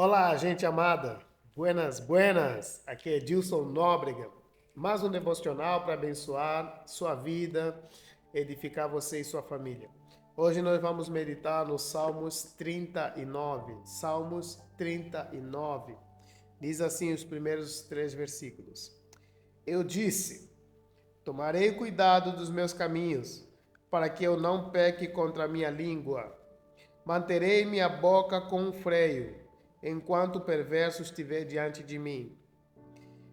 Olá, gente amada. Buenas, buenas. Aqui é Dilson Nóbrega. Mais um devocional para abençoar sua vida, edificar você e sua família. Hoje nós vamos meditar no Salmos 39. Salmos 39. Diz assim os primeiros três versículos. Eu disse: Tomarei cuidado dos meus caminhos, para que eu não peque contra a minha língua. Manterei minha boca com um freio, enquanto o perverso estiver diante de mim.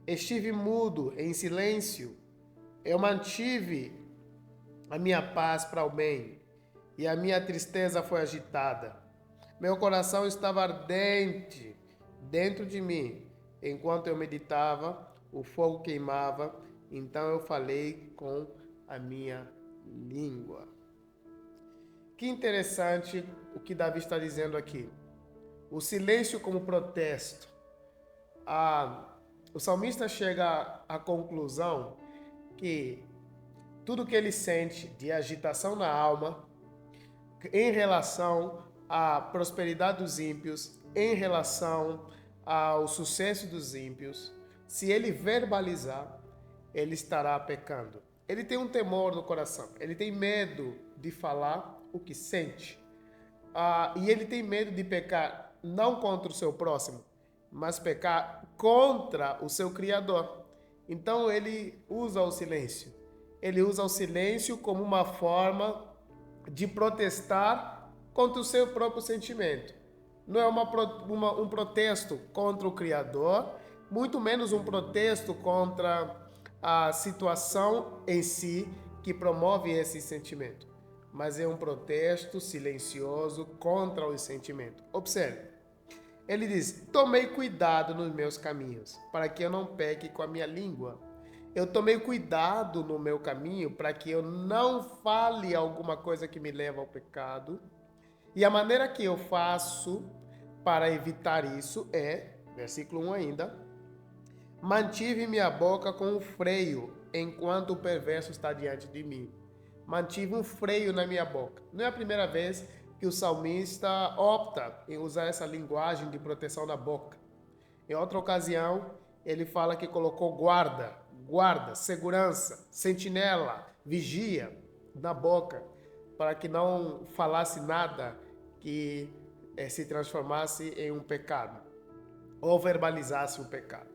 Estive mudo, em silêncio. Eu mantive a minha paz para o bem, e a minha tristeza foi agitada. Meu coração estava ardente dentro de mim. Enquanto eu meditava, o fogo queimava, então eu falei com a minha língua. Que interessante o que Davi está dizendo aqui. O silêncio como protesto. O salmista chega à conclusão que tudo que ele sente de agitação na alma em relação à prosperidade dos ímpios, em relação ao sucesso dos ímpios, se ele verbalizar, ele estará pecando. Ele tem um temor no coração, ele tem medo de falar o que sente. E ele tem medo de pecar não contra o seu próximo, mas pecar contra o seu Criador. Então ele usa o silêncio. Ele usa o silêncio como uma forma de protestar contra o seu próprio sentimento. Não é um protesto contra o Criador, muito menos um protesto contra a situação em si que promove esse sentimento, mas é um protesto silencioso contra o sentimento. Observe, ele diz: tomei cuidado nos meus caminhos, para que eu não peque com a minha língua. Eu tomei cuidado no meu caminho para que eu não fale alguma coisa que me leva ao pecado. E a maneira que eu faço para evitar isso é, versículo 1 ainda, mantive minha boca com um freio enquanto o perverso está diante de mim. Mantive um freio na minha boca. Não é a primeira vez que o salmista opta em usar essa linguagem de proteção da boca. Em outra ocasião, ele fala que colocou guarda, segurança, sentinela, vigia na boca, para que não falasse nada que se transformasse em um pecado ou verbalizasse o pecado.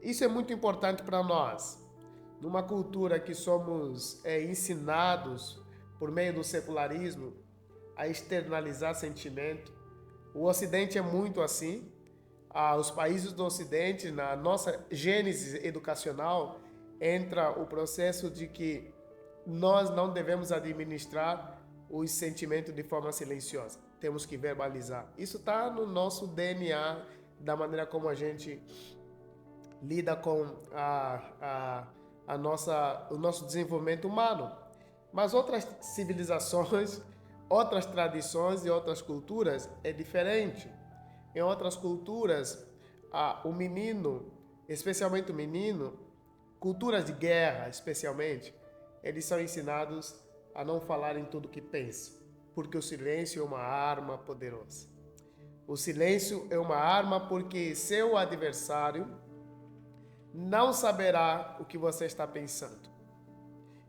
Isso é muito importante para nós. Numa cultura que somos ensinados por meio do secularismo a externalizar sentimento, o Ocidente é muito assim. Os países do Ocidente, na nossa gênese educacional, entra o processo de que nós não devemos administrar os sentimentos de forma silenciosa. Temos que verbalizar. Isso está no nosso DNA, da maneira como a gente lida com o nosso desenvolvimento humano. Mas outras civilizações, outras tradições e outras culturas é diferente. Em outras culturas, o menino, especialmente o menino, culturas de guerra especialmente, eles são ensinados a não falar em tudo que pensam, porque o silêncio é uma arma poderosa. O silêncio é uma arma porque seu adversário não saberá o que você está pensando.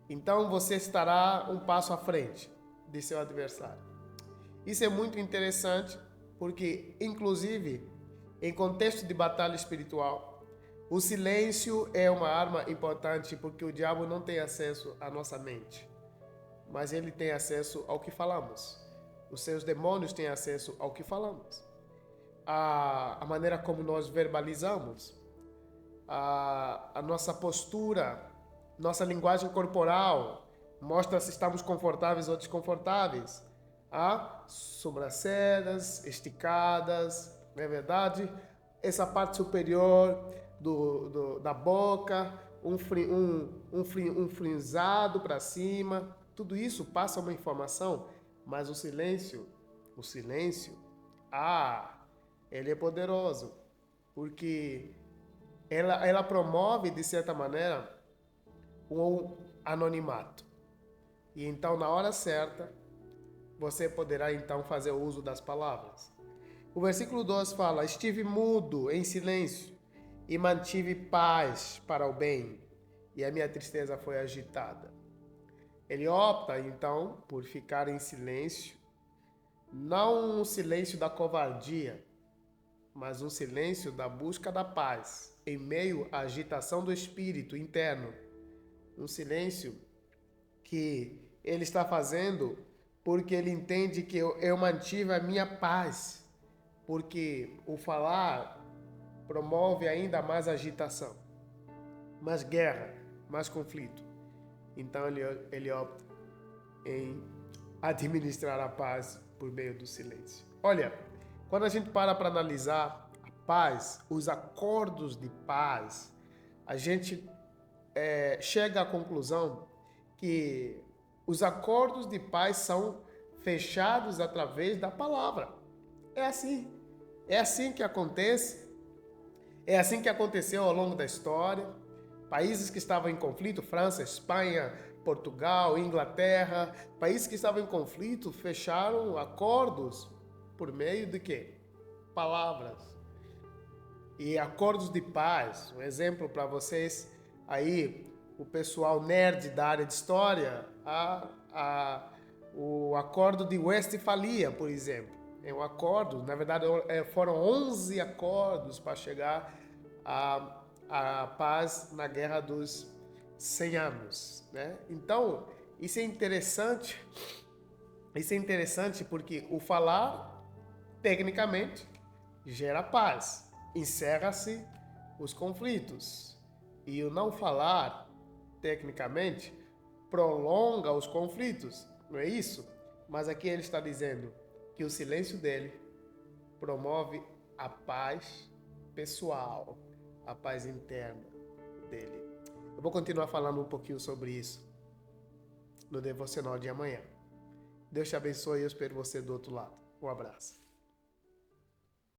Então você estará um passo à frente de seu adversário. Isso é muito interessante porque, inclusive, em contexto de batalha espiritual, o silêncio é uma arma importante porque o diabo não tem acesso à nossa mente, mas ele tem acesso ao que falamos. Os seus demônios têm acesso ao que falamos. A maneira como nós verbalizamos, a nossa postura, nossa linguagem corporal, mostra se estamos confortáveis ou desconfortáveis. Sobrancelhas esticadas, não é verdade? Essa parte superior da boca, um frinzado para cima, tudo isso passa uma informação, mas o silêncio, ele é poderoso, porque ela promove, de certa maneira, um anonimato. E então, na hora certa, você poderá então fazer uso das palavras. O versículo 12 fala: estive mudo, em silêncio, e mantive paz para o bem, e a minha tristeza foi agitada. Ele opta, então, por ficar em silêncio, não um silêncio da covardia, mas um silêncio da busca da paz, em meio à agitação do espírito interno. Um silêncio que ele está fazendo porque ele entende que eu mantive a minha paz, porque o falar promove ainda mais agitação, mais guerra, mais conflito. Então ele opta em administrar a paz por meio do silêncio. Olha, quando a gente para analisar a paz, os acordos de paz, a gente chega à conclusão que os acordos de paz são fechados através da palavra. É assim. É assim que acontece. É assim que aconteceu ao longo da história. Países que estavam em conflito, França, Espanha, Portugal, Inglaterra, países que estavam em conflito fecharam acordos por meio de quê? Palavras. E acordos de paz. Um exemplo para vocês aí, o pessoal nerd da área de história, o acordo de Westfalia, por exemplo. É um acordo, na verdade foram 11 acordos para chegar à paz na Guerra dos 100 anos, né? Então, isso é interessante porque o falar, tecnicamente, gera paz, encerra-se os conflitos. E o não falar, tecnicamente, prolonga os conflitos, não é isso? Mas aqui ele está dizendo que o silêncio dele promove a paz pessoal, a paz interna dele. Eu vou continuar falando um pouquinho sobre isso no devocional de amanhã. Deus te abençoe e eu espero você do outro lado. Um abraço.